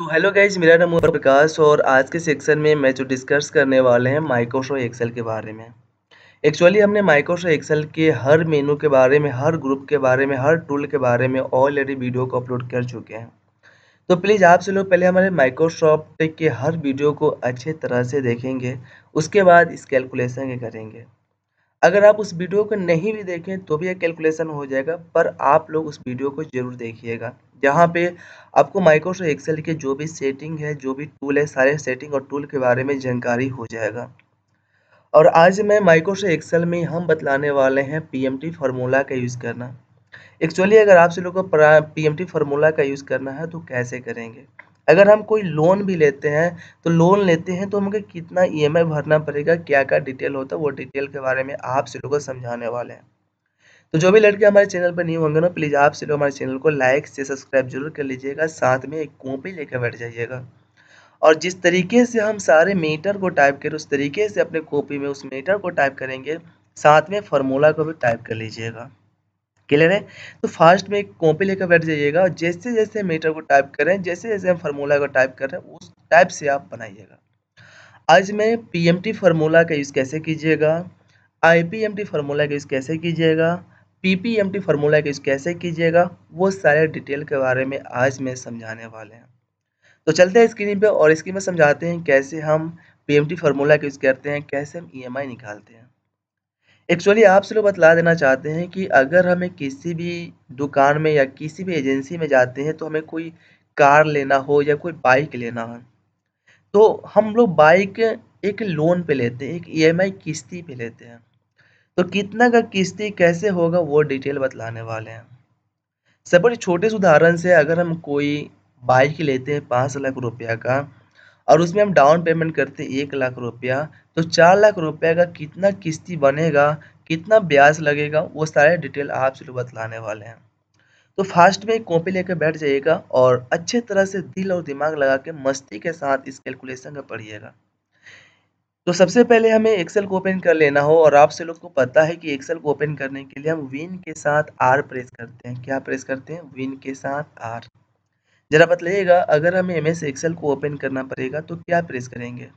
तो hello guys, मेरा नाम है प्रकाश और आज के सेक्शन में मैं जो डिस्कस करने वाले हैं माइक्रोसॉफ्ट एक्सेल के बारे में। एक्चुअली हमने माइक्रोसॉफ्ट एक्सेल के हर मेनू के बारे में, हर ग्रुप के बारे में, हर टूल के बारे में ऑलरेडी वीडियो को अपलोड कर चुके हैं। तो प्लीज़ आपसे लोग पहले हमारे माइक्रोसॉफ्ट के हर वीडियो को अच्छे तरह से देखेंगे, उसके बाद इस कैलकुलेशन के करेंगे। अगर आप उस वीडियो को नहीं भी देखें तो भी ये कैलकुलेशन हो जाएगा, पर आप लोग उस वीडियो को ज़रूर देखिएगा। जहाँ पे आपको माइक्रोसॉफ्ट एक्सेल के जो भी सेटिंग है, जो भी टूल है, सारे सेटिंग और टूल के बारे में जानकारी हो जाएगा। और आज मैं माइक्रोसॉफ्ट एक्सेल में हम बतलाने वाले हैं पीएमटी फार्मूला का यूज़ करना। एक्चुअली अगर आपसे लोगों को पीएमटी फार्मूला का यूज़ करना है तो कैसे करेंगे? अगर हम कोई लोन भी लेते हैं तो लोन लेते हैं तो हमको कितना ईएमआई भरना पड़ेगा, क्या-क्या डिटेल होता है, वो डिटेल के बारे में आपसे लोगों को समझाने वाले हैं। तो जो भी लड़के हमारे चैनल पर न्यू होंगे ना, प्लीज़ आप से लोग हमारे चैनल को लाइक से सब्सक्राइब जरूर कर लीजिएगा, साथ में एक कॉपी लेकर बैठ जाइएगा। और जिस तरीके से हम सारे मीटर को टाइप करें उस तरीके से अपने कॉपी में उस मीटर को टाइप करेंगे, साथ में फार्मूला को भी टाइप कर लीजिएगा। क्लियर है? तो फास्ट में एक कॉपी लेकर बैठ जाइएगा और जैसे-जैसे मीटर को टाइप कर रहे हैं, जैसे-जैसे हम फार्मूला को टाइप कर रहे हैं, उस टाइप से आप बनाइएगा। आज मैं पीएमटी फार्मूला का यूज़ कैसे कीजिएगा, आईपीएमटी फार्मूला का यूज़ कैसे कीजिएगा, पीपीएमटी फार्मूला का यूज़ कैसे कीजिएगा, वो सारे डिटेल के बारे में आज मैं समझाने वाले हैं। तो चलते हैं स्क्रीन पे और स्क्रीन में समझाते हैं कैसे हम पीएमटी फार्मूला का यूज़ करते हैं, कैसे हम ईएमआई निकालते हैं। एक्चुअली आपसे लोग बतला देना चाहते हैं कि अगर हमें किसी भी दुकान में या किसी भी एजेंसी में जाते हैं तो हमें कोई कार लेना हो या कोई बाइक लेना हो, तो हम लोग बाइक एक लोन पे लेते हैं, एक ईएमआई किस्ती पे लेते हैं। तो कितना का किस्ती कैसे होगा वो डिटेल बतलाने वाले हैं। सब बड़े छोटे से उदाहरण से अगर हम कोई बाइक लेते हैं 5 लाख रुपया का और उसमें हम डाउन पेमेंट करते हैं 1 लाख रुपया, तो 4 लाख रुपया का कितना किस्ती बनेगा, कितना ब्याज लगेगा, वो सारे डिटेल आपसे लोग बतलाने वाले हैं। तो फास्ट में एक कॉपी लेकर बैठ जाइएगा और अच्छे तरह से दिल और दिमाग लगा के मस्ती के साथ इस कैलकुलेशन का पढ़िएगा। तो सबसे पहले हमें एक्सेल को ओपन कर लेना हो और आप से लोग को पता है कि एक्सेल को ओपन करने के लिए हम विन के साथ आर प्रेस करते हैं। क्या प्रेस करते हैं? विन के साथ आर। जरा बतलाइएगा, अगर हमें एमएस एक्सेल को ओपन करना पड़ेगा तो क्या प्रेस करेंगे?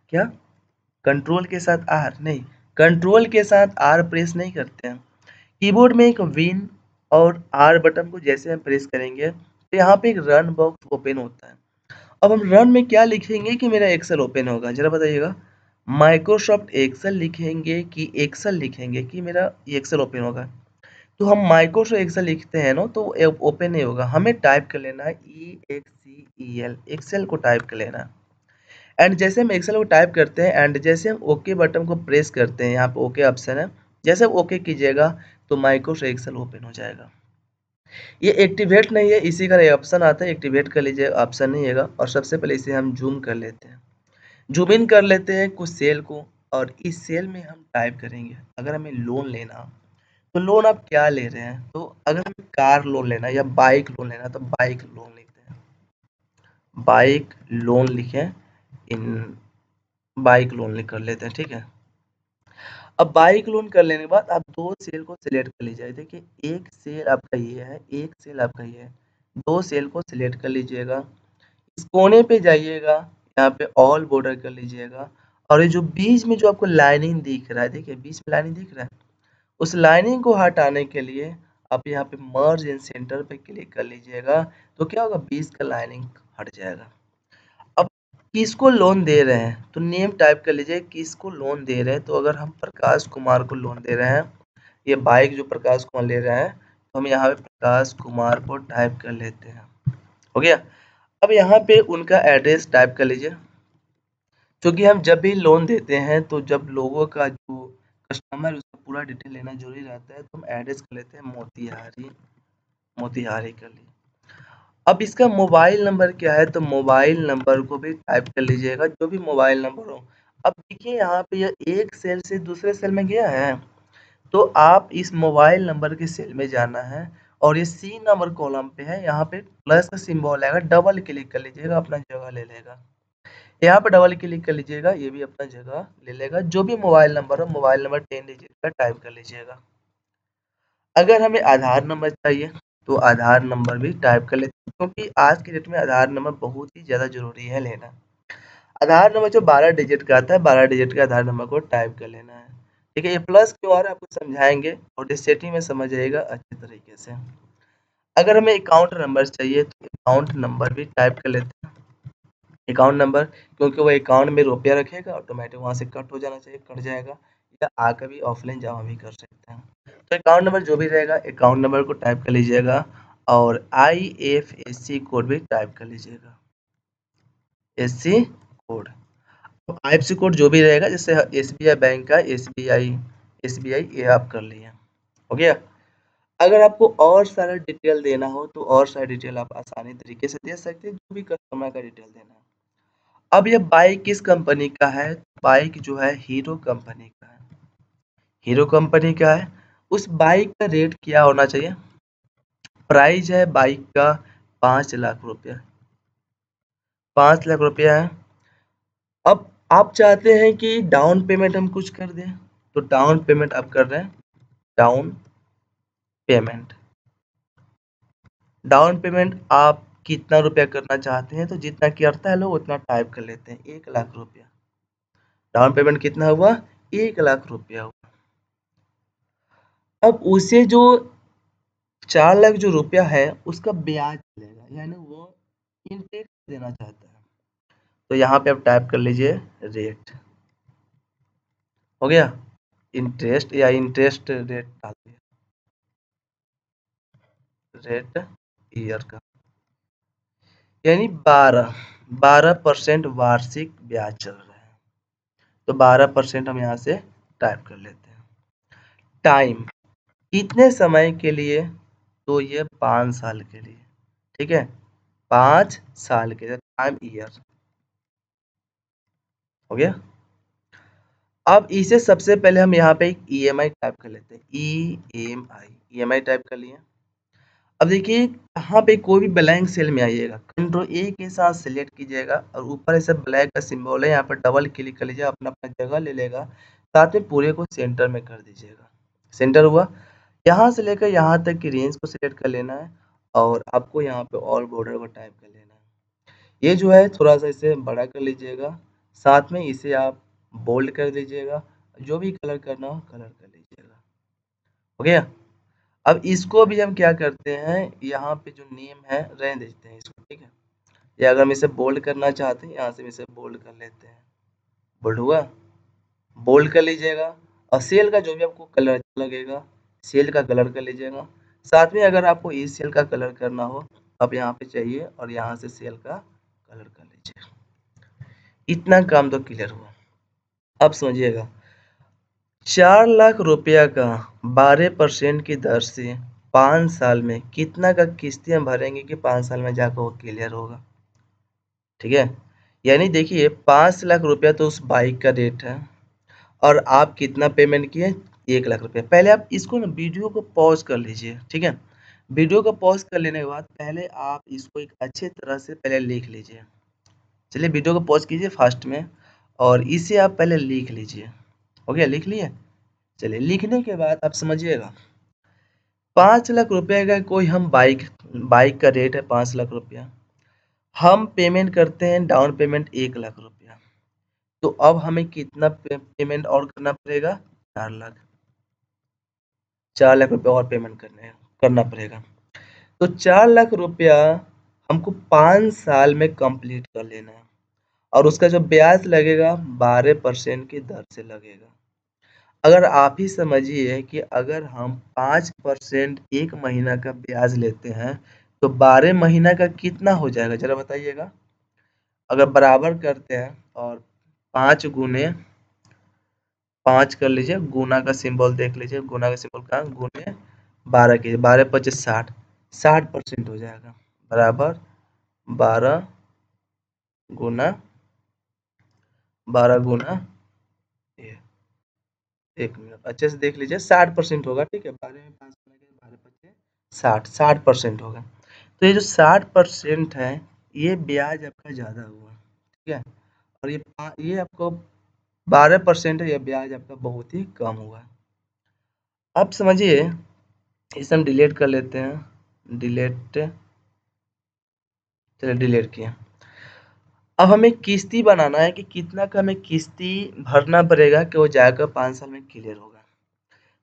क्या कंट्रोल के साथ आर? नहीं, कंट्रोल के साथ आर प्रेस नहीं करते हैं। कीबोर्ड में एक विन और आर बटन को जैसे हम प्रेस करेंगे तो यहाँ पे एक रन बॉक्स ओपन होता है। अब हम रन में क्या लिखेंगे कि मेरा एक्सेल ओपन होगा? जरा बताइएगा। माइक्रोसॉफ्ट एक्सेल लिखेंगे कि एक्सेल लिखेंगे कि मेरा एक्सेल ओपन होगा? तो हम माइक्रोसॉफ्ट एक्सेल लिखते हैं ना तो ओपन नहीं होगा। हमें टाइप कर लेना है EXCEL, एक्सेल को टाइप कर लेना है। एंड जैसे हम एक्सेल को टाइप करते हैं एंड जैसे हम ओके बटन को प्रेस करते हैं, यहाँ पे ओके ऑप्शन है, जैसे ओके कीजिएगा तो माइक्रोसॉफ्ट एक्सेल ओपन हो जाएगा। ये एक्टिवेट नहीं है, इसी का ऑप्शन आता है, एक्टिवेट कर लीजिए, ऑप्शन नहीं है। और सबसे पहले इसे हम जूम कर लेते हैं, जूम इन कर लेते हैं कुछ सेल को और इस सेल में हम टाइप करेंगे अगर हमें लोन लेना हो। तो लोन आप क्या ले रहे हैं? तो अगर हमें कार लोन लेना है या बाइक लोन लेना है तो बाइक लोन लिखते हैं, बाइक लोन लिखें, इन बाइक लोन लिख कर लेते हैं, ठीक है। अब बाइक लोन कर लेने के बाद आप दो सेल को सिलेक्ट कर लीजिए। देखिए, एक सेल आपका ये है, एक सेल आपका ये है, दो सेल को सिलेक्ट कर लीजिएगा। इस कोने पे जाइएगा, यहाँ पे ऑल बॉर्डर कर लीजिएगा और ये जो बीच में जो आपको लाइनिंग दिख रहा है, देखिए बीच में लाइनिंग दिख रहा है, उस लाइनिंग को हटाने के लिए आप यहाँ पे मर्ज इन सेंटर पे क्लिक कर लीजिएगा। तो क्या होगा, बीच का लाइनिंग हट जाएगा। अब किसको लोन दे रहे हैं तो नेम टाइप कर लीजिए, किसको लोन दे रहे हैं। तो अगर हम प्रकाश कुमार को लोन दे रहे हैं, ये बाइक जो प्रकाश कुमार ले रहे हैं, तो हम यहाँ पे प्रकाश कुमार को टाइप कर लेते हैं। हो गया। अब यहाँ पे उनका एड्रेस टाइप कर लीजिए, क्योंकि हम जब भी लोन देते हैं तो जब लोगों का जो कस्टमर उसका पूरा डिटेल लेना जरूरी रहता है, तो हम एड्रेस कर लेते हैं मोतिहारी, मोतिहारी कर लिए। अब इसका मोबाइल नंबर क्या है तो मोबाइल नंबर को भी टाइप कर लीजिएगा, जो भी मोबाइल नंबर हो। अब देखिए यहाँ पे यह एक सेल से दूसरे सेल में गया है, तो आप इस मोबाइल नंबर के सेल में जाना है और ये सी नंबर कॉलम पे है, यहाँ पे प्लस का सिंबल आएगा, डबल क्लिक कर लीजिएगा, अपना जगह ले लेगा। यहाँ पे डबल क्लिक कर लीजिएगा, ये भी अपना जगह ले लेगा। जो भी मोबाइल नंबर हो, मोबाइल नंबर 10 डिजिट का टाइप कर लीजिएगा। अगर हमें आधार नंबर चाहिए तो आधार नंबर भी टाइप कर लेते हैं, क्योंकि आज की डेट में आधार नंबर बहुत ही ज़्यादा ज़रूरी है लेना। आधार नंबर जो 12 डिजिट का आता है, 12 डिजिट के आधार नंबर को टाइप कर लेना है। ठीक है, ये प्लस क्यों आ रहा है आपको समझाएँगे और इस सेटिंग में समझ जाइएगा अच्छे तरीके से। अगर हमें अकाउंट नंबर चाहिए तो अकाउंट नंबर भी टाइप कर लेते हैं। अकाउंट नंबर, क्योंकि वो अकाउंट में रुपया रखेगा ऑटोमेटिक वहाँ से कट हो जाना चाहिए, कट जाएगा, या आकर भी ऑफलाइन जमा भी कर सकते हैं। तो अकाउंट नंबर जो भी रहेगा अकाउंट नंबर को टाइप कर लीजिएगा और IFSC कोड भी टाइप कर लीजिएगा। एससी कोड, IFSC कोड जो भी रहेगा, जैसे SBI बैंक का SBI ये आप कर लिए। हो गया। अगर आपको और सारा डिटेल देना हो तो और सारा डिटेल आप आसानी तरीके से दे सकते हैं, जो भी कस्टमर का डिटेल देना है। अब ये बाइक किस कंपनी का है? बाइक जो है हीरो कंपनी का है। हीरो कंपनी का है। उस बाइक का रेट क्या होना चाहिए? प्राइस है बाइक का 5 लाख रुपया। 5 लाख रुपया है। अब आप चाहते हैं कि डाउन पेमेंट हम कुछ कर दें, तो डाउन पेमेंट आप कर रहे हैं। डाउन पेमेंट, डाउन पेमेंट आप कितना रुपया करना चाहते हैं? तो जितना करता है लोग उतना टाइप कर लेते हैं, 1 लाख रुपया। डाउन पेमेंट कितना हुआ? 1 लाख रुपया हुआ। अब उसे जो 4 लाख जो रुपया है उसका ब्याज मिलेगा, यानी वो इंटरेस्ट देना चाहता है। तो यहाँ पे आप टाइप कर लीजिए रेट। हो गया। इंटरेस्ट या इंटरेस्ट रेट डाल दिया, रेट ईयर का, यानी 12% वार्षिक ब्याज चल रहा है। तो 12% हम यहाँ से टाइप कर लेते हैं। टाइम कितने समय के लिए? तो ये 5 साल के लिए। ठीक है, 5 साल के लिए, टाइम ईयर। हो गया। अब इसे सबसे पहले हम यहाँ पे एक EMI टाइप कर लेते हैं। EMI टाइप कर लिए। अब देखिए यहाँ पे कोई भी ब्लैंक सेल में आइएगा, कंट्रोल A के साथ सिलेक्ट कीजिएगा और ऊपर ऐसे ब्लैक का सिंबल है, यहाँ पर डबल क्लिक कर लीजिए, अपना अपना जगह ले लेगा। साथ में पूरे को सेंटर में कर दीजिएगा। सेंटर हुआ। यहाँ से लेकर यहाँ तक की रेंज को सिलेक्ट कर लेना है और आपको यहाँ पे ऑल बॉर्डर को टाइप कर लेना है। ये जो है थोड़ा सा इसे बड़ा कर लीजिएगा, साथ में इसे आप बोल्ड कर दीजिएगा, जो भी कलर करना हो कलर कर लीजिएगा। हो गया। अब इसको भी हम क्या करते हैं, यहाँ पे जो नेम है रहने देते हैं इसको। ठीक है, या अगर हम इसे बोल्ड करना चाहते हैं यहाँ से इसे बोल्ड कर लेते हैं। बोल्ड हुआ, बोल्ड कर लीजिएगा और सेल का जो भी आपको कलर अच्छा लगेगा सेल का कलर कर लीजिएगा। साथ में अगर आपको इस सेल का कलर करना हो आप यहाँ पे चाहिए और यहाँ से सेल का कलर कर लीजिए। इतना काम तो क्लियर हुआ। अब समझिएगा 4 लाख रुपया का 12% की दर से 5 साल में कितना का किस्तें हम भरेंगे कि 5 साल में जाकर वो क्लियर होगा। ठीक है, यानी देखिए 5 लाख रुपया तो उस बाइक का रेट है और आप कितना पेमेंट किए? 1 लाख रुपया। पहले आप इसको ना वीडियो को पॉज कर लीजिए। ठीक है, वीडियो को पॉज कर लेने के बाद पहले आप इसको एक अच्छे तरह से पहले लिख लीजिए। चलिए वीडियो को पॉज कीजिए फास्ट में और इसे आप पहले लिख लीजिए। हो गया, लिख लिए? चलिए लिखने के बाद आप समझिएगा 5 लाख रुपए का कोई हम बाइक का रेट है 5 लाख रुपया। हम पेमेंट करते हैं डाउन पेमेंट 1 लाख रुपया। तो अब हमें कितना पेमेंट और करना पड़ेगा? 4 लाख। 4 लाख रुपया और पेमेंट करना पड़ेगा। तो 4 लाख रुपया हमको 5 साल में कंप्लीट कर लेना है और उसका जो ब्याज लगेगा 12% की दर से लगेगा। अगर आप ही समझिए कि अगर हम 5% एक महीना का ब्याज लेते हैं तो 12 महीना का कितना हो जाएगा जरा बताइएगा। अगर बराबर करते हैं और 5 गुने 5 कर लीजिए, गुना का सिंबल देख लीजिए, गुना का सिंबल कहाँ, गुने 12 कीजिए, 12 पच्चीस 60, 60% हो जाएगा बराबर 12 गुना 12 गुना ये, एक मिनट अच्छे से देख लीजिए, 60% होगा। ठीक है, 12 में 5 12 पच्चीस 60% होगा। तो ये जो 60% है ये ब्याज आपका ज़्यादा हुआ। ठीक है, और ये आपको 12% है, ये ब्याज आपका बहुत ही कम हुआ। अब समझिए इसे हम डिलीट कर लेते हैं, डिलीट, चलिए डिलीट किया। अब हमें किस्ती बनाना है कि कितना का हमें किस्ती भरना पड़ेगा कि वो जाकर 5 साल में क्लियर होगा।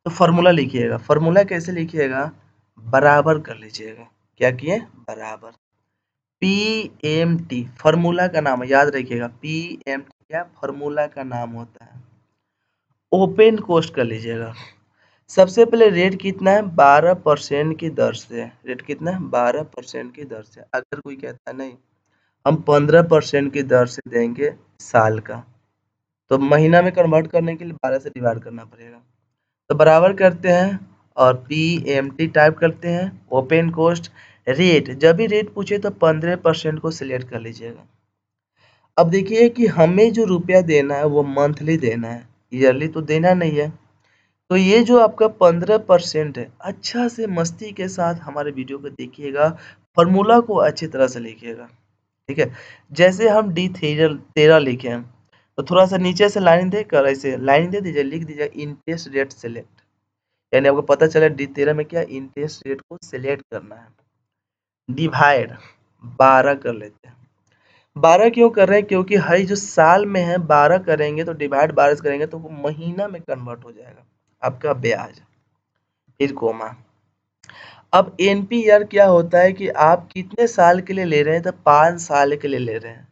तो फॉर्मूला लिखिएगा। फॉर्मूला कैसे लिखिएगा? बराबर कर लीजिएगा। क्या किए? बराबर। PMT फॉर्मूला का नाम है, याद रखिएगा। PMT क्या फॉर्मूला का नाम होता है। ओपन कोस्ट कर लीजिएगा। सबसे पहले रेट कितना है? 12% की दर से। रेट कितना है? 12% की दर से। अगर कोई कहता है नहीं हम 15% की दर से देंगे साल का, तो महीना में कन्वर्ट करने के लिए 12 से डिवाइड करना पड़ेगा। तो बराबर करते हैं और PMT टाइप करते हैं। ओपन कोस्ट रेट, जब भी रेट पूछे तो 15% को सिलेक्ट कर लीजिएगा। अब देखिए कि हमें जो रुपया देना है वो मंथली देना है, ईयरली तो देना नहीं है। तो ये जो आपका 15% है, अच्छा से मस्ती के साथ हमारे वीडियो को देखिएगा, फॉर्मूला को अच्छी तरह से लिखिएगा। ठीक है, जैसे हम D13 लिखे हैं तो थोड़ा सा नीचे से लाइन देकर ऐसे लाइन दे दीजिए, लिख दीजिए इंटरेस्ट रेट सेलेक्ट। यानी आपको पता चला D13 में क्या इंटरेस्ट रेट को सिलेक्ट करना है। डिवाइड 12 कर लेते हैं। 12 क्यों कर रहे हैं? क्योंकि हर जो साल में है 12 करेंगे तो डिवाइड 12 से करेंगे तो वो महीना में कन्वर्ट हो जाएगा आपका ब्याज। फिर कोमा। अब NPR क्या होता है कि आप कितने साल के लिए ले रहे हैं? तो 5 साल के लिए ले रहे हैं,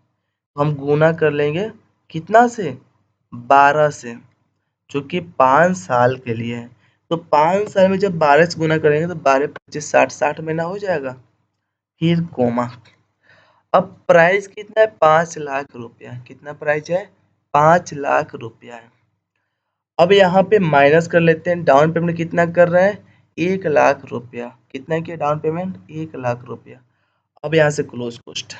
तो हम गुना कर लेंगे कितना से? 12 से, चूंकि 5 साल के लिए है। तो 5 साल में जब 12 से गुना करेंगे तो 12 25 60 60 महीना हो जाएगा। फिर कोमा। अब प्राइस कितना है? 5 लाख रुपया। कितना प्राइस है? 5 लाख रुपया है। अब यहाँ पे माइनस कर लेते हैं। डाउन पेमेंट कितना कर रहे हैं? 1 लाख रुपया। कितना किया डाउन पेमेंट? 1 लाख रुपया। अब यहाँ से क्लोज कोस्ट।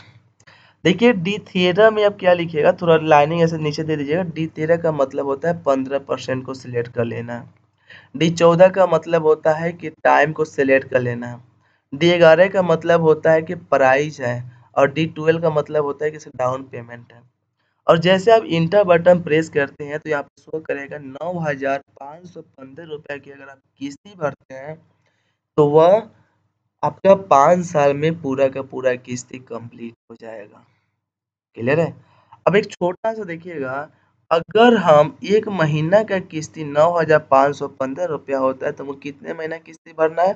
देखिए D13 में अब क्या लिखिएगा, थोड़ा लाइनिंग ऐसे नीचे दे दीजिएगा। D13 का मतलब होता है 15% को सिलेक्ट कर लेना है। D14 का मतलब होता है कि टाइम को सिलेक्ट कर लेना है। D11 का मतलब होता है कि प्राइस है। और D12 का मतलब होता है कि डाउन पेमेंट है। और जैसे आप इंटर बटन प्रेस करते हैं तो यहाँ पे शो करेगा 9,515 रुपया की अगर आप किस्ती भरते हैं तो वह आपका 5 साल में पूरा का पूरा किस्ती कंप्लीट हो जाएगा। क्लियर है? अब एक छोटा सा देखिएगा, अगर हम एक महीना का किस्ती 9,515 रुपया होता है तो वो कितने महीना किस्ती भरना है?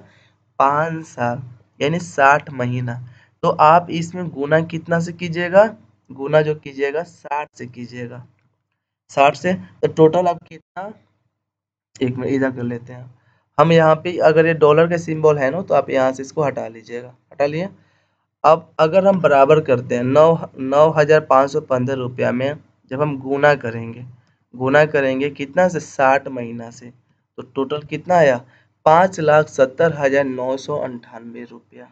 5 साल, यानी 60 महीना। तो आप इसमें गुना कितना से कीजिएगा? गुना जो कीजिएगा 60 से कीजिएगा। 60 से तो टोटल आप कितना, एक मिनट इधर कर लेते हैं हम। यहाँ पे अगर ये डॉलर का सिंबल है ना तो आप यहाँ से इसको हटा लीजिएगा। हटा लिए। अब अगर हम बराबर करते हैं 9,515 रुपया में जब हम गुना करेंगे कितना से? 60 महीना से, तो टोटल कितना आया? 5,70,998 रुपया।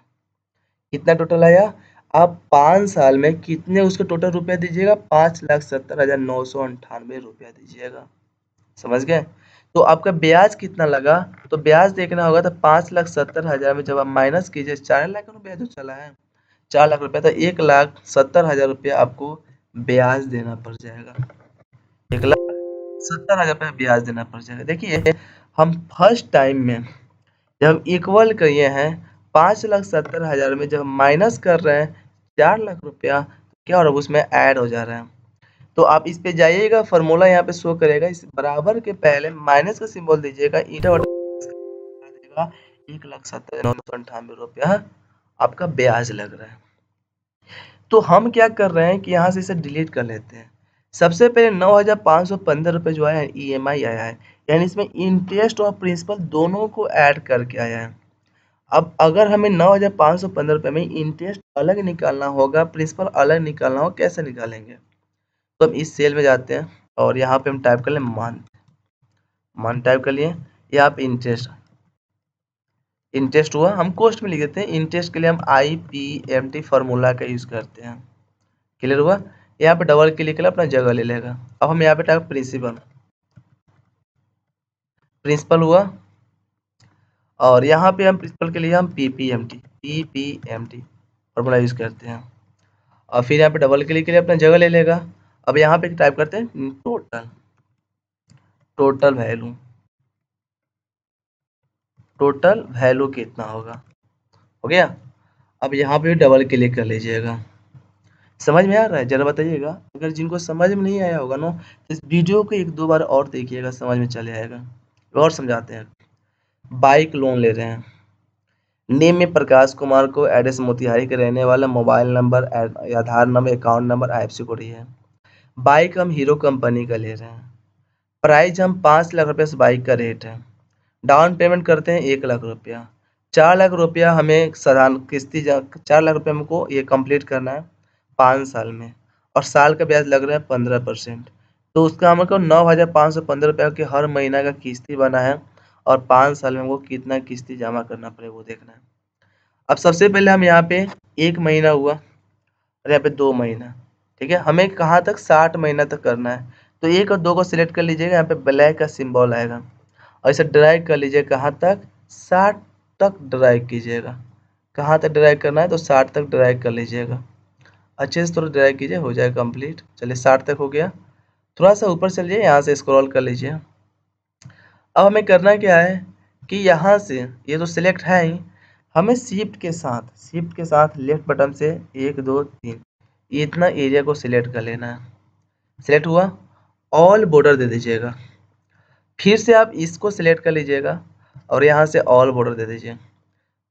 कितना टोटल आया? आप 5 साल में कितने उसके टोटल रुपया दीजिएगा? 5,70,998 रुपया दीजिएगा। समझ गए? तो आपका ब्याज कितना लगा? तो ब्याज देखना होगा तो 5,70,000 में जब आप माइनस कीजिए 4 लाख रुपया जो चला है, 4 लाख रुपया, तो 1,70,000 रुपया आपको ब्याज देना पड़ जाएगा। 1,70,000 रुपया ब्याज देना पड़ जाएगा। देखिए हम फर्स्ट टाइम में जब इक्वल किए हैं 5,70,000 में जब माइनस कर रहे हैं 4 लाख रुपया, क्या हो रहा है? उसमें ऐड हो जा रहा है। तो आप इस पे जाइएगा, फॉर्मूला यहाँ पे शो करेगा। इस बराबर के पहले माइनस का सिंबल दीजिएगा, इंटर देगा 1,70,998 रुपया आपका ब्याज लग रहा है। तो हम क्या कर रहे हैं कि यहाँ से इसे डिलीट कर लेते हैं। सबसे पहले 9,515 रुपये जो आया है EMI आया है, यानी इसमें इंटरेस्ट और प्रिंसिपल दोनों को ऐड करके आया है। अब अगर हमें 9,515 रुपये में इंटरेस्ट अलग निकालना होगा, प्रिंसिपल अलग निकालना होगा, कैसे निकालेंगे? तो हम इस सेल में जाते हैं और यहाँ पे हम टाइप कर लें मंथ टाइप कर लिए। यहाँ पे इंटरेस्ट हुआ, हम कॉस्ट में लिख देते हैं। इंटरेस्ट के लिए हम IPMT फार्मूला का यूज़ करते हैं। क्लियर हुआ? यहाँ पे डबल क्लिक कर अपना जगह ले लेगा। अब हम यहाँ पे टाइप प्रिंसिपल हुआ, और यहाँ पे हम प्रिंसिपल के लिए हम PPMT फार्मूला यूज़ करते हैं। और फिर यहाँ पे डबल क्लिक के लिए अपना जगह ले लेगा। अब यहाँ पे टाइप करते हैं टोटल वैल्यू कितना होगा? हो गया। अब यहाँ पे डबल क्लिक कर लीजिएगा। समझ में आ रहा है? ज़रा बताइएगा। अगर जिनको समझ में नहीं आया होगा ना, तो इस वीडियो को 1-2 बार और देखिएगा, समझ में चले आएगा। और समझाते हैं। बाइक लोन ले रहे हैं। नेम में प्रकाश कुमार को, एड्रेस मोतिहारी के रहने वाला, mobile number, Aadhaar number, account number, IFSC code ये है। बाइक हम हीरो कंपनी का ले रहे हैं। प्राइस हम 5 लाख रुपये से बाइक का रेट है। डाउन पेमेंट करते हैं 1 लाख रुपया। 4 लाख रुपया हमें साधारण किस्ती 4 लाख रुपये हमको ये कंप्लीट करना है 5 साल में, और साल का ब्याज लग रहा है 15%। तो उसका हमको 9,515 रुपया के हर महीना का किस्ती बना है, और 5 साल में हमको कितना किस्ती जमा करना पड़ेगा वो देखना है। अब सबसे पहले हम यहाँ पे 1 महीना हुआ और यहाँ पे 2 महीना, ठीक है। हमें कहाँ तक 60 महीना तक करना है। तो 1 और 2 को सिलेक्ट कर लीजिएगा, यहाँ पे ब्लैक का सिंबल आएगा और इसे ड्रैग कर लीजिए कहाँ तक, 60 तक ड्रैग कीजिएगा। कहाँ तक ड्रैग करना है, तो 60 तक ड्रैग कर लीजिएगा। अच्छे से थोड़ा ड्रैग कीजिए, हो जाएगा कंप्लीट। चलिए 60 तक हो गया। थोड़ा सा ऊपर चलिए, यहाँ से स्क्रॉल कर लीजिए। अब हमें करना क्या है कि यहाँ से ये तो सिलेक्ट है ही, हमें शिफ्ट के साथ लेफ्ट बटन से 1 2 3 इतना एरिया को सिलेक्ट कर लेना है। सिलेक्ट हुआ, ऑल बॉर्डर दे दीजिएगा। फिर से आप इसको सिलेक्ट कर लीजिएगा और यहाँ से ऑल बॉर्डर दे दीजिए।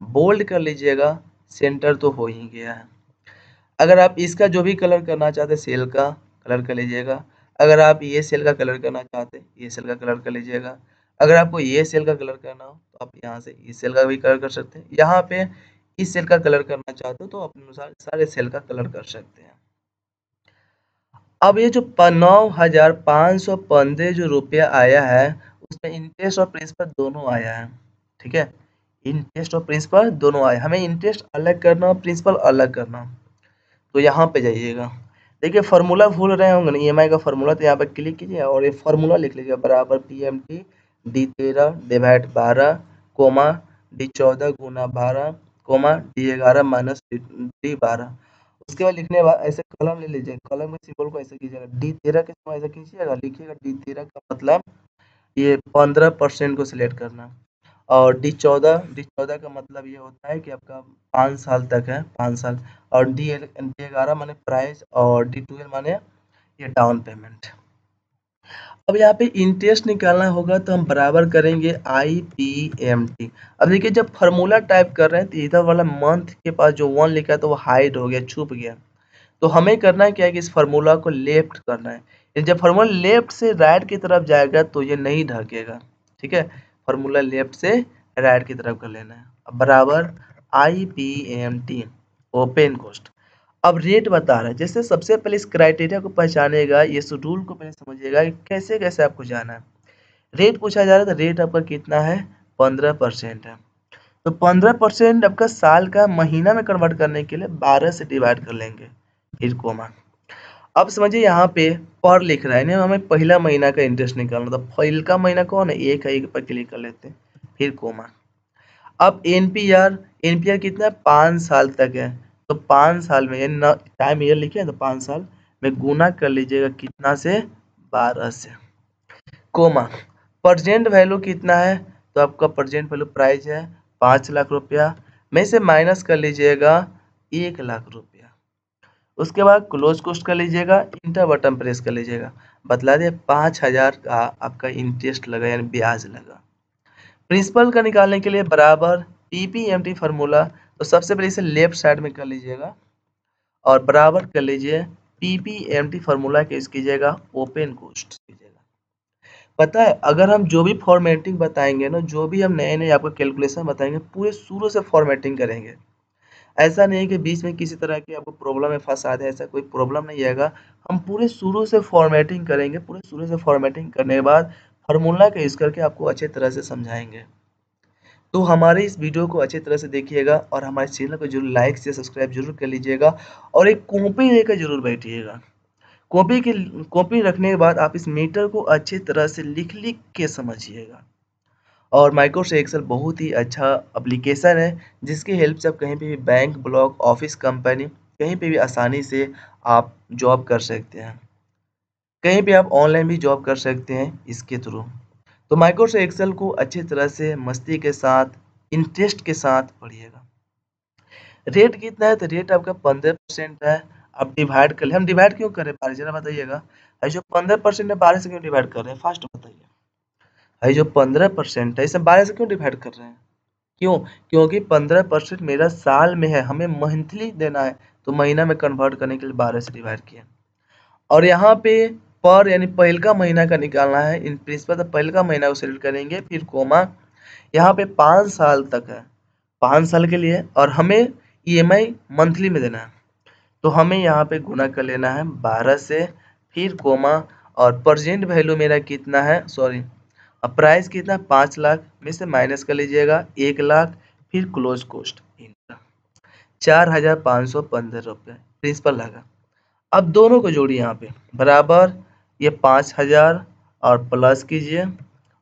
बोल्ड कर लीजिएगा, सेंटर तो हो ही गया है। अगर आप इसका जो भी कलर करना चाहते सेल का कलर कर लीजिएगा। अगर आप ये सेल का कलर करना चाहते ये सेल का कलर कर लीजिएगा। अगर आपको ये सेल का कलर करना हो तो आप यहाँ से इस सेल का भी कलर कर सकते हैं। यहाँ पे इस सेल का कलर करना चाहते हो तो अपने अनुसार सारे सेल का कलर कर सकते हैं। अब ये जो 9,515 जो रुपया आया है उसमें इंटरेस्ट और प्रिंसिपल दोनों आया है, ठीक है। इंटरेस्ट और प्रिंसिपल दोनों आए, हमें इंटरेस्ट अलग करना और प्रिंसिपल अलग करना। तो यहाँ पे जाइएगा, देखिए फार्मूला भूल रहे होंगे ना, ईएमआई का फार्मूला, तो यहाँ पे क्लिक कीजिए और ये फार्मूला लिख लीजिए, बराबर PMT D13 divide 12 comma D14 गुना 12 कोमा D11 माइनस D12। उसके बाद लिखने के बाद ऐसे कलम ले लीजिए, कलम के सिंबल को ऐसे कीजिएगा, D13 के समय ऐसे कीजिएगा, लिखिएगा D13 का मतलब ये 15% को सिलेक्ट करना, और D14 का मतलब ये होता है कि आपका 5 साल तक है, 5 साल। और D11 माने प्राइस, और D12 माने ये डाउन पेमेंट। अब यहाँ पे इंटरेस्ट निकालना होगा तो हम बराबर करेंगे IPMT। अब देखिए जब फार्मूला टाइप कर रहे हैं तो इधर वाला मंथ के पास जो 1 लिखा है तो वो हाइड हो गया, छुप गया। तो हमें करना क्या है कि इस फार्मूला को लेफ्ट करना है। ये जब फार्मूला लेफ्ट से राइट की तरफ जाएगा तो ये नहीं ढकेगा, ठीक है। फार्मूला लेफ्ट से राइट की तरफ कर लेना है। अब बराबर IPMT ओपन कोस्ट। अब रेट बता रहा है, जैसे सबसे पहले इस क्राइटेरिया को पहचानेगा, ये रूल को पहले समझिएगा कि कैसे कैसे आपको जाना है। रेट पूछा जा रहा है तो रेट आपका कितना है, 15% है। तो 15% आपका साल का महीना में कन्वर्ट करने के लिए 12 से डिवाइड कर लेंगे, फिर कोमा। अब समझिए यहाँ पे पर लिख रहा है ना, हमें पहला महीना का इंटरेस्ट निकालना, तो पहला महीना कौन है, एक है, एक पर क्लिक कर लेते हैं, फिर कोमा। अब एनपीआर कितना है, 5 साल तक है। तो 5 साल में टाइम ईयर लिखे हैं तो 5 साल में गुना कर लीजिएगा कितना से, 12 से, कोमा। प्रेजेंट वैल्यू कितना है, तो आपका प्रेजेंट वैल्यू प्राइस है 5 लाख रुपया में से माइनस कर लीजिएगा 1 लाख रुपया। उसके बाद क्लोज कोस्ट कर लीजिएगा, इंटर बटन प्रेस कर लीजिएगा। बतला दिए 5,000 का आपका इंटरेस्ट लगा, यानी ब्याज लगा। प्रिंसिपल का निकालने के लिए बराबर PPMT फार्मूला, तो सबसे पहले इसे लेफ्ट साइड में कर लीजिएगा और बराबर कर लीजिए PPMT फार्मूला के इस कीजिएगा ओपन कोस्ट कीजिएगा। पता है अगर हम जो भी फॉर्मेटिंग बताएंगे ना, जो भी हम नए नए आपको कैलकुलेशन बताएंगे, पूरे शुरू से फॉर्मेटिंग करेंगे। ऐसा नहीं है कि बीच में किसी तरह की आपको प्रॉब्लम में फंसा दे, ऐसा कोई प्रॉब्लम नहीं आएगा। हम पूरे शुरू से फॉर्मेटिंग करेंगे, पूरे शुरू से फॉर्मेटिंग करने के बाद फार्मूला का यूज़ करके आपको अच्छे तरह से समझाएंगे। तो हमारे इस वीडियो को अच्छी तरह से देखिएगा और हमारे चैनल को जरूर लाइक से सब्सक्राइब जरूर कर लीजिएगा, और एक कॉपी लेकर जरूर बैठिएगा। कॉपी रखने के बाद आप इस मीटर को अच्छी तरह से लिख लिख के समझिएगा। और माइक्रोसॉफ्ट एक्सेल बहुत ही अच्छा एप्लीकेशन है, जिसकी हेल्प से आप कहीं पे भी बैंक, ब्लॉक, ऑफिस, कंपनी, कहीं पे भी आसानी से आप जॉब कर सकते हैं। कहीं पे आप ऑनलाइन भी जॉब कर सकते हैं इसके थ्रू। तो माइक्रोसॉफ्ट एक्सेल को अच्छी तरह से मस्ती के साथ, इंटरेस्ट के साथ पढ़िएगा। रेट कितना है, तो रेट आपका 15% है। आप डिवाइड कर ले, हम डिवाइड क्यों कर रहे हैं 12 जरा बताइएगा। है जो 15% है 12 से क्यों डिवाइड कर रहे हैं, फास्ट बताइए। है जो 15% है इसे 12 से क्यों डिवाइड कर रहे हैं, क्यों? क्योंकि 15% मेरा साल में है, हमें मंथली देना है, तो महीना में कन्वर्ट करने के लिए 12 से डिवाइड किया। और यहाँ पे पर यानी पहल का महीना का निकालना है, इन प्रिंसिपल तो पहल का महीना को सिलेक्ट करेंगे, फिर कोमा। यहाँ पे 5 साल तक है, 5 साल के लिए, और हमें ईएमआई मंथली में देना है, तो हमें यहाँ पे गुना कर लेना है 12 से, फिर कोमा। और प्रेजेंट वैल्यू मेरा कितना है, सॉरी अब प्राइस कितना, 5 लाख में से माइनस कर लीजिएगा 1 लाख, फिर क्लोज कॉस्ट 4,515 रुपये प्रिंसिपल लगा। अब दोनों को जोड़िए यहाँ पे बराबर, ये 5,000 और प्लस कीजिए,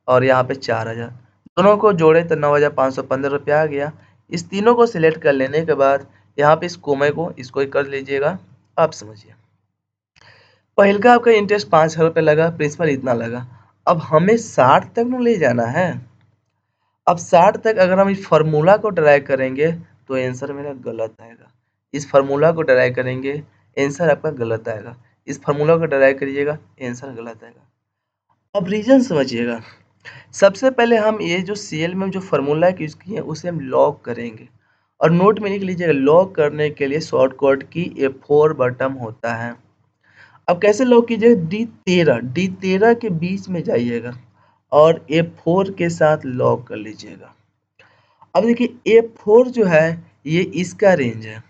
और यहाँ पे 4,000, दोनों को जोड़े तो 9,515 रुपया आ गया। इस तीनों को सिलेक्ट कर लेने के बाद यहाँ पे इस कोमे को इसको ही कर लीजिएगा। आप समझिए, पहल का आपका इंटरेस्ट 5,000 रुपये लगा, प्रिंसिपल इतना लगा। अब हमें 60 तक न ले जाना है। अब 60 तक अगर हम इस फार्मूला को ड्राइव करेंगे तो आंसर मेरा गलत आएगा। इस फार्मूला को ड्राइव करेंगे, आंसर आपका गलत आएगा। इस फार्मूला को ड्राइव करिएगा, आंसर गलत आएगा। अब रीजन समझिएगा। सबसे पहले हम ये जो सीएल में जो फार्मूला यूज किए हैं उसे हम लॉग करेंगे, और नोट में लिख लीजिएगा लॉग करने के लिए शॉर्टकट की F4 बटन होता है। अब कैसे लॉग कीजिएगा, D13 के बीच में जाइएगा और F4 के साथ लॉग कर लीजिएगा। अब देखिए F4 जो है ये इसका रेंज है,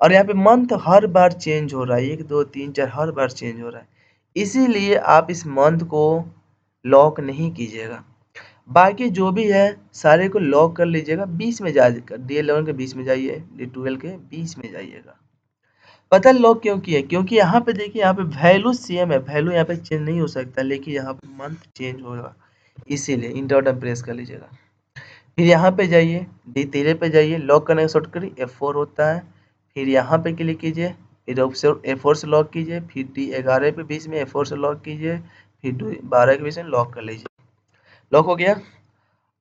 और यहाँ पे मंथ हर बार चेंज हो रहा है, 1 2 3 4 हर बार चेंज हो रहा है, इसीलिए आप इस मंथ को लॉक नहीं कीजिएगा। बाकी जो भी है सारे को लॉक कर लीजिएगा, 20 में जाकर D11 के 20 में जाइए, D12 के 20 में जाइएगा। पता लॉक क्यों किया, क्योंकि यहाँ पे देखिए यहाँ पे वैल्यू सेम है, वैल्यू यहाँ पे चेंज नहीं हो सकता, लेकिन यहाँ पे मंथ चेंज होगा, इसीलिए इंटर बटन प्रेस कर लीजिएगा। फिर यहाँ पे जाइए, D13 पे जाइए, लॉक करने का शॉर्टकट F4 होता है। फिर यहाँ पे क्लिक कीजिए, फिर F4 से लॉक कीजिए, फिर D11 पे 20 में F4 से लॉक कीजिए, फिर D12 के 20 में लॉक कर लीजिए। लॉक हो गया।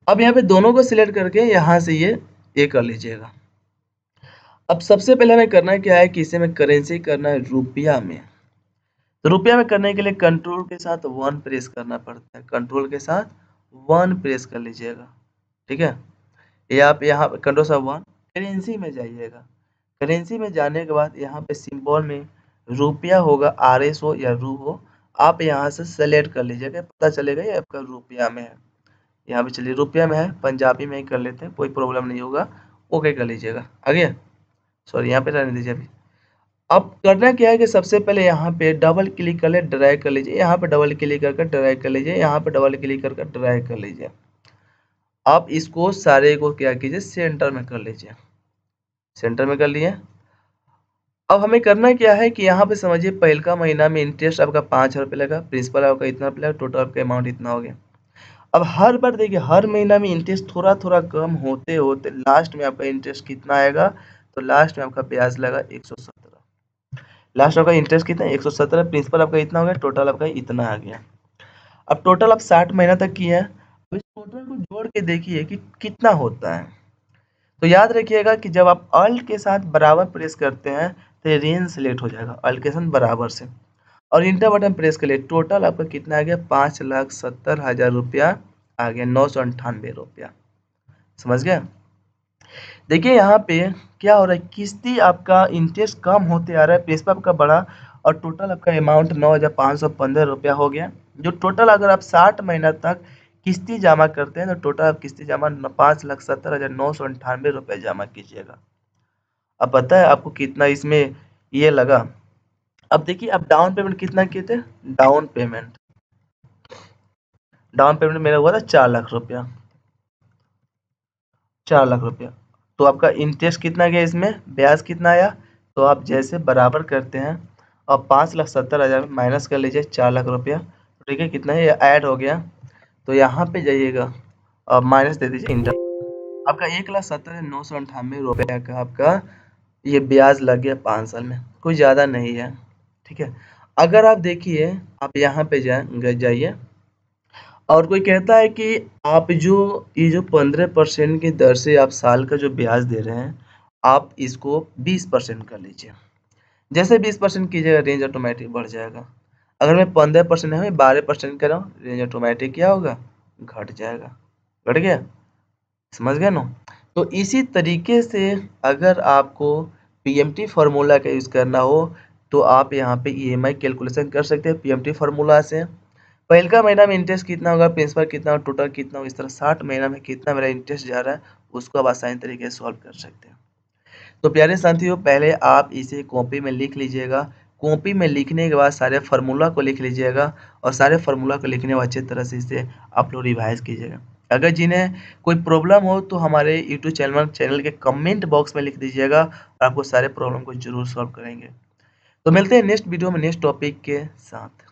अब यहाँ पे दोनों को सिलेक्ट करके यहाँ से ये कर लीजिएगा। अब सबसे पहले हमें करना क्या है कि इसे हमें करेंसी करना है रुपया में। तो रुपया में करने के लिए कंट्रोल के साथ 1 प्रेस करना पड़ता है, कंट्रोल के साथ 1 प्रेस कर लीजिएगा, ठीक है। ये आप यहाँ कंट्रोल सा 1 करेंसी में जाइएगा। करेंसी में जाने के बाद यहाँ पे सिंबल में रुपया होगा, RS हो या रू हो, आप यहाँ से सेलेक्ट कर लीजिएगा, पता चलेगा ये आपका रुपया में है। यहाँ पे चलिए रुपया में है, पंजाबी में ही कर लेते हैं, कोई प्रॉब्लम नहीं होगा, ओके कर लीजिएगा। आगे सॉरी यहाँ पे रहने दीजिए अभी। अब करना क्या है कि सबसे पहले यहाँ पे डबल क्लिक कर ले, ड्रैग कर लीजिए, यहाँ पे डबल क्लिक करके ड्रैग कर लीजिए, यहाँ पे डबल क्लिक करके ड्रैग कर लीजिए। आप इसको सारे को क्या कीजिए, सेंटर में कर लीजिए, सेंटर में कर लिए। अब हमें करना क्या है कि यहाँ पे समझिए पहल का महीना में इंटरेस्ट आपका 5,000 रुपये लगा, प्रिंसिपल आपका इतना रुपये लगा, टोटल आपका अमाउंट इतना हो गया। अब हर बार देखिए हर महीना में इंटरेस्ट थोड़ा थोड़ा कम होते होते लास्ट में आपका इंटरेस्ट कितना आएगा, तो लास्ट में आपका ब्याज लगा 117। लास्ट आपका इंटरेस्ट कितना है 117, प्रिंसिपल आपका इतना हो गया, टोटल आपका इतना आ गया। अब टोटल आप 60 महीना तक किया है, तो इस टोटल को जोड़ के देखिए कि कितना होता है। तो याद रखिएगा कि जब आप अल्ट के साथ बराबर प्रेस करते हैं तो ये रेंज सेलेक्ट हो जाएगा अल्ट के साथ बराबर से, और इंटर बटन प्रेस कर लिए, टोटल आपका कितना आ गया 5,70,000 रुपया आ गया, 998 रुपया। समझ गया। देखिए यहाँ पे क्या हो रहा है, किस्ती आपका इंटरेस्ट कम होते आ रहा है, प्रिंसिपल आपका बड़ा, और टोटल आपका अमाउंट 9,515 रुपया हो गया। जो टोटल अगर आप 60 महीना तक किस्ती जमा करते हैं तो टोटल आप किस्ती जमा 5,70,998 रुपये जमा कीजिएगा। अब पता है आपको कितना इसमें ये लगा। अब देखिए आप डाउन पेमेंट कितना किए थे, डाउन पेमेंट मेरा हुआ था 4 लाख रुपया, 4 लाख रुपया। तो आपका इंटरेस्ट कितना गया, इसमें ब्याज कितना आया, तो आप जैसे बराबर करते हैं और 5,70,000 माइनस कर लीजिए 4 लाख रुपया, ठीक है, कितना है ये ऐड हो गया, तो यहाँ पे जाइएगा और माइनस दे दीजिए इंटर, आपका 1,70,998 रुपया का आपका ये ब्याज लग गया 5 साल में, कोई ज़्यादा नहीं है, ठीक है। अगर आप देखिए आप यहाँ पे जाइए, और कोई कहता है कि आप जो ये जो 15% की दर से आप साल का जो ब्याज दे रहे हैं, आप इसको 20% कर लीजिए। जैसे 20% कीजिएगा रेंज ऑटोमेटिक बढ़ जाएगा। अगर मैं 15% है 12% कर रहा हूँ, रेंज ऑटोमेटिक क्या होगा, घट जाएगा। घट गया, समझ गए ना। तो इसी तरीके से अगर आपको पीएमटी फार्मूला का यूज़ करना हो तो आप यहाँ पे ईएमआई कैलकुलेशन कर सकते हैं पीएमटी फार्मूला से। पहले का महीना में इंटरेस्ट कितना होगा, प्रिंसिपल कितना होगा, टोटल कितना होगा, इस तरह 60 महीना में कितना मेरा इंटरेस्ट जा रहा है उसको आप आसानी तरीके से सॉल्व कर सकते हैं। तो प्यारे साथियों, पहले आप इसे कॉपी में लिख लीजिएगा। कॉपी में लिखने के बाद सारे फार्मूला को लिख लीजिएगा और सारे फार्मूला को लिखने के बाद अच्छे तरह से इसे आप लोग रिवाइज कीजिएगा। अगर जिन्हें कोई प्रॉब्लम हो तो हमारे यूट्यूब चैनल के कमेंट बॉक्स में लिख दीजिएगा और आपको सारे प्रॉब्लम को जरूर सॉल्व करेंगे। तो मिलते हैं नेक्स्ट वीडियो में नेक्स्ट टॉपिक के साथ।